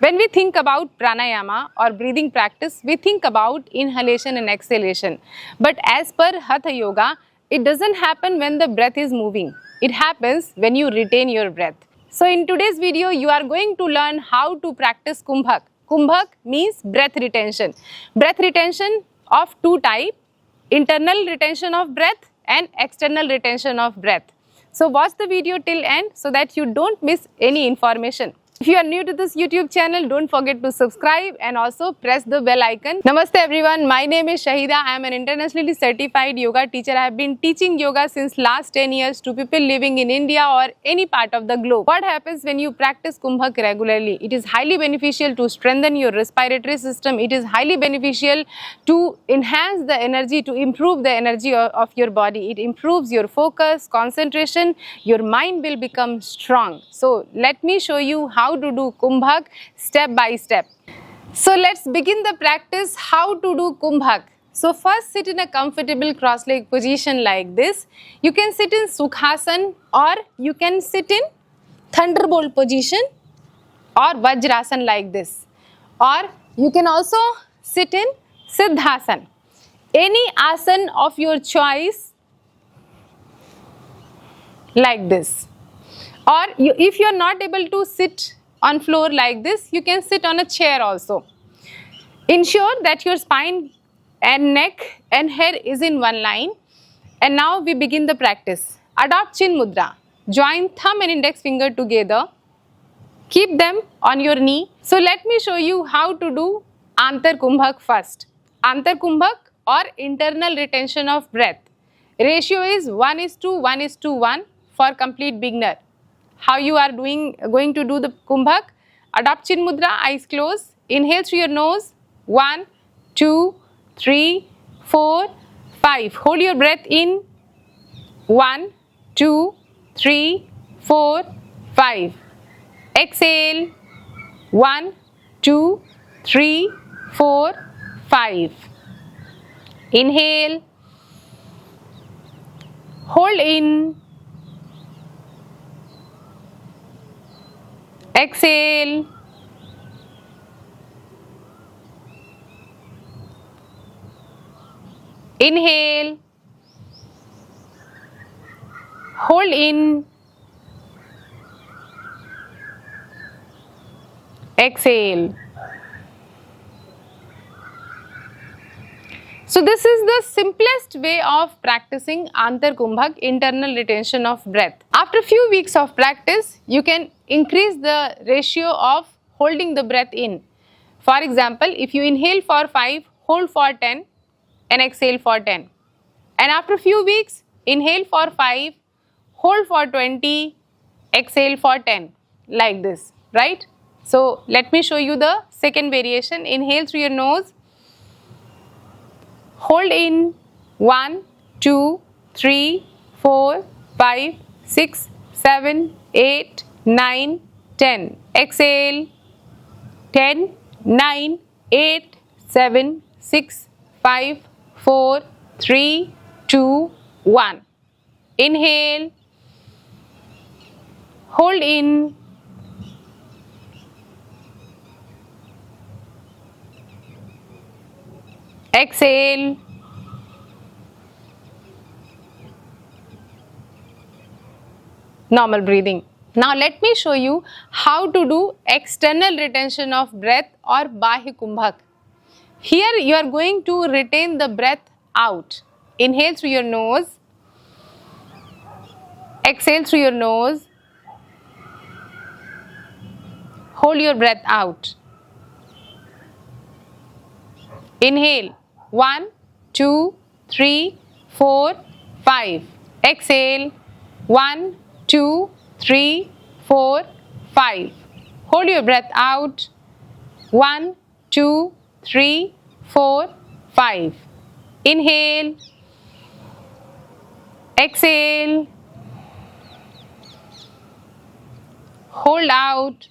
When we think about pranayama or breathing practice, we think about inhalation and exhalation. But as per Hatha Yoga, it doesn't happen when the breath is moving. It happens when you retain your breath. So in today's video, you are going to learn how to practice Kumbhak. Kumbhak means breath retention. Breath retention of two types, internal retention of breath and external retention of breath. So watch the video till end so that you don't miss any information. If you are new to this YouTube channel, don't forget to subscribe and also press the bell icon. Namaste everyone, my name is Shahida. I am an internationally certified yoga teacher. I have been teaching yoga since last 10 years to people living in India or any part of the globe. What happens when you practice Kumbhak regularly? It is highly beneficial to strengthen your respiratory system. It is highly beneficial to enhance the energy, to improve the energy of your body. It improves your focus, concentration, your mind will become strong. So let me show you how to do Kumbhak step by step. So let's begin the practice how to do Kumbhak. So first sit in a comfortable cross-leg position like this. You can sit in Sukhasana or you can sit in Thunderbolt position or Vajrasana like this. Or you can also sit in Siddhasana. Any asana of your choice like this. Or if you are not able to sit on floor like this, you can sit on a chair also. Ensure that your spine and neck and hair is in one line. And now we begin the practice. Adopt Chin Mudra. Join thumb and index finger together. Keep them on your knee. So let me show you how to do Antar Kumbhak first. Antar Kumbhak or internal retention of breath. Ratio is 1:1:1 for complete beginner. How you are going to do the Kumbhak? Adopt Chin Mudra, eyes closed. Inhale through your nose. 1, 2, 3, 4, 5. Hold your breath in. 1, 2, 3, 4, 5. Exhale. 1, 2, 3, 4, 5. Inhale. Hold in. Exhale. Inhale. Hold in. Exhale. So this is the simplest way of practicing Antar Kumbhak, internal retention of breath. After a few weeks of practice, you can increase the ratio of holding the breath in. For example, if you inhale for 5, hold for 10 and exhale for 10. And after a few weeks, inhale for 5, hold for 20, exhale for 10, like this, right? So let me show you the second variation. Inhale through your nose. Hold in 1, 2, 3, 4, 5, 6, 7, 8, 9, 10. Exhale 10, 9, 8, 7, 6, 5, 4, 3, 2, 1. Inhale. Hold in. Exhale. Normal breathing. Now let me show you how to do external retention of breath or Bahya Kumbhak. Here you are going to retain the breath out. Inhale through your nose. Exhale through your nose. Hold your breath out. Inhale. 1, 2, 3, 4, 5. Exhale. 1, 2, 3, 4, 5. Hold your breath out. 1, 2, 3, 4, 5. Inhale. Exhale. Hold out.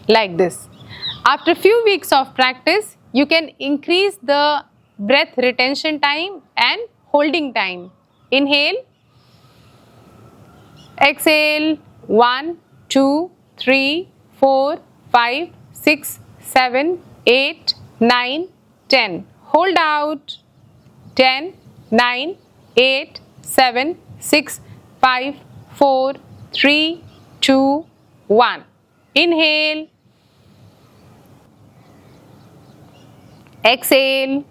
Like this. After a few weeks of practice, you can increase the breath retention time and holding time. Inhale. Exhale. 1, 2, 3, 4, 5, 6, 7, 8, 9, 10. Hold out. 10, 9, 8, 7, 6, 5, 4, 3, 2, 1. Inhale. Exhale.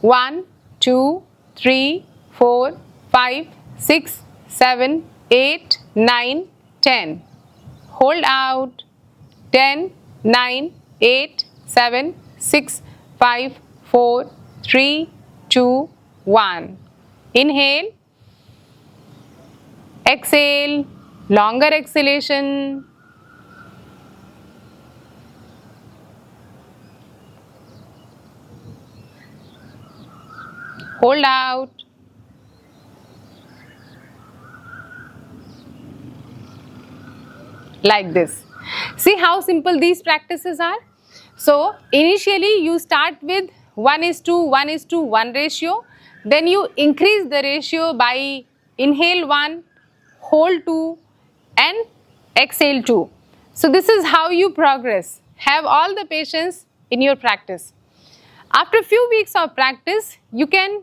1, 2, 3, 4, 5, 6, 7, 8, 9, 10. Hold out. 10, 9, 8, 7, 6, 5, 4, 3, 2, 1. Inhale. Exhale. Longer exhalation. Hold out. Like this. See how simple these practices are? So initially you start with 1:1:1 ratio. Then you increase the ratio by inhale 1, hold 2 and exhale 2. So this is how you progress. Have all the patience in your practice. After a few weeks of practice, you can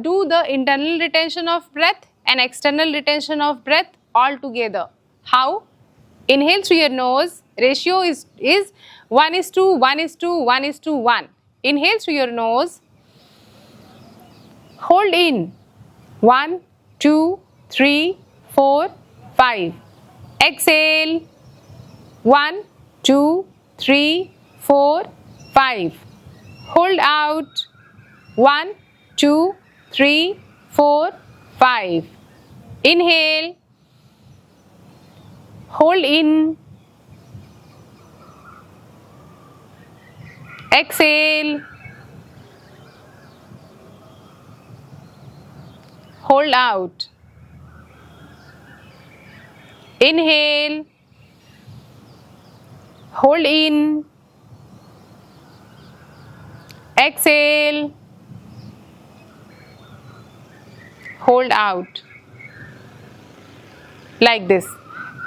do the internal retention of breath and external retention of breath all together. How? Inhale through your nose. Ratio is 1:1:1:1. Inhale through your nose. Hold in 1, 2, 3, 4, 5. Exhale 1, 2, 3, 4, 5. Hold out 1, 2, 3, 4, 5. Inhale. Hold in. Exhale. Hold out. Inhale. Hold in. Exhale. Hold out. Like this.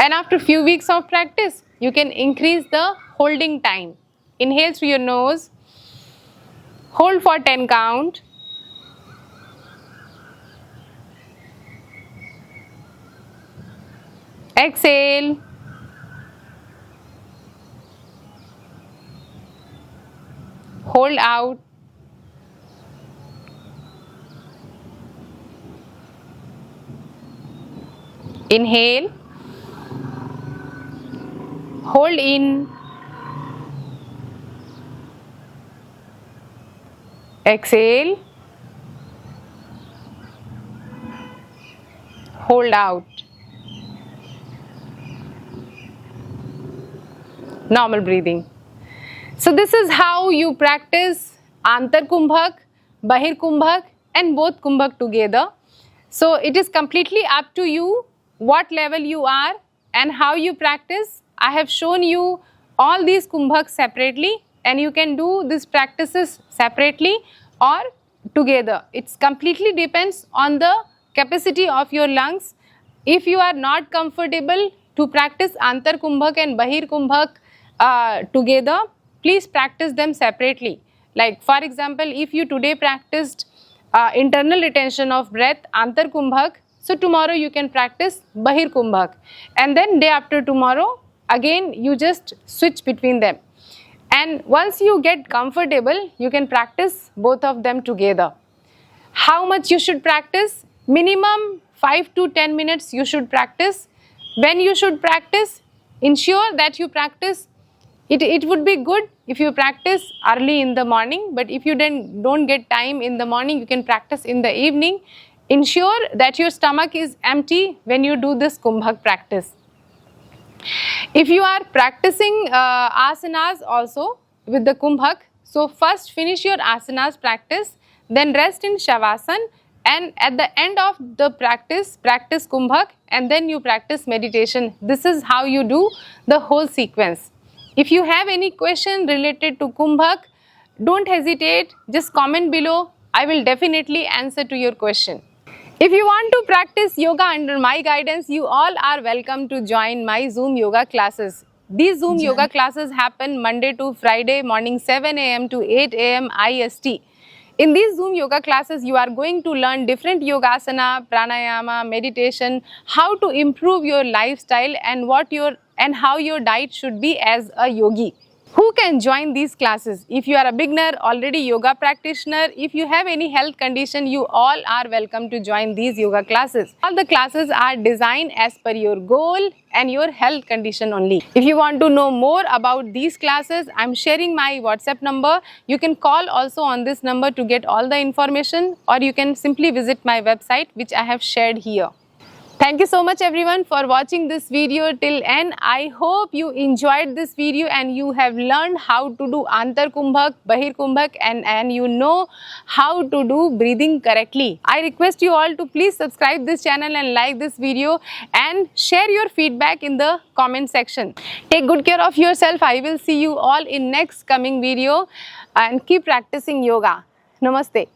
And after few weeks of practice, you can increase the holding time. Inhale through your nose. Hold for 10 count. Exhale. Hold out. Inhale. Hold in. Exhale. Hold out. Normal breathing. So this is how you practice Antar Kumbhak, Bahir Kumbhak and both Kumbhak together. So it is completely up to you what level you are and how you practice. I have shown you all these Kumbhaks separately and you can do these practices separately or together. It completely depends on the capacity of your lungs. If you are not comfortable to practice Antar Kumbhak and Bahir Kumbhak together, please practice them separately. Like for example, if you today practiced internal retention of breath, Antar Kumbhak, so tomorrow you can practice Bahir Kumbhak and then day after tomorrow again you just switch between them. And once you get comfortable, you can practice both of them together. How much you should practice? Minimum 5 to 10 minutes you should practice. When you should practice, ensure that you practice. It would be good if you practice early in the morning, but if you don't get time in the morning, you can practice in the evening. Ensure that your stomach is empty when you do this Kumbhak practice. If you are practicing asanas also with the Kumbhak, so first finish your asanas practice, then rest in Shavasana, and at the end of the practice Kumbhak, and then you practice meditation. This is how you do the whole sequence. If you have any question related to Kumbhak, don't hesitate, just comment below. I will definitely answer to your question. If you want to practice yoga under my guidance, you all are welcome to join my Zoom yoga classes. These Zoom yoga classes happen Monday to Friday morning 7 a.m. to 8 a.m. IST. In these Zoom yoga classes, you are going to learn different yogasana, pranayama, meditation, how to improve your lifestyle and how your diet should be as a yogi. Who can join these classes? If you are a beginner, already yoga practitioner, if you have any health condition, you all are welcome to join these yoga classes. All the classes are designed as per your goal and your health condition only. If you want to know more about these classes, I am sharing my WhatsApp number. You can call also on this number to get all the information, or you can simply visit my website which I have shared here. Thank you so much everyone for watching this video till end. I hope you enjoyed this video and you have learned how to do Antar Kumbhak, Bahir Kumbhak and you know how to do breathing correctly. I request you all to please subscribe this channel and like this video and share your feedback in the comment section. Take good care of yourself. I will see you all in next coming video and keep practicing yoga. Namaste.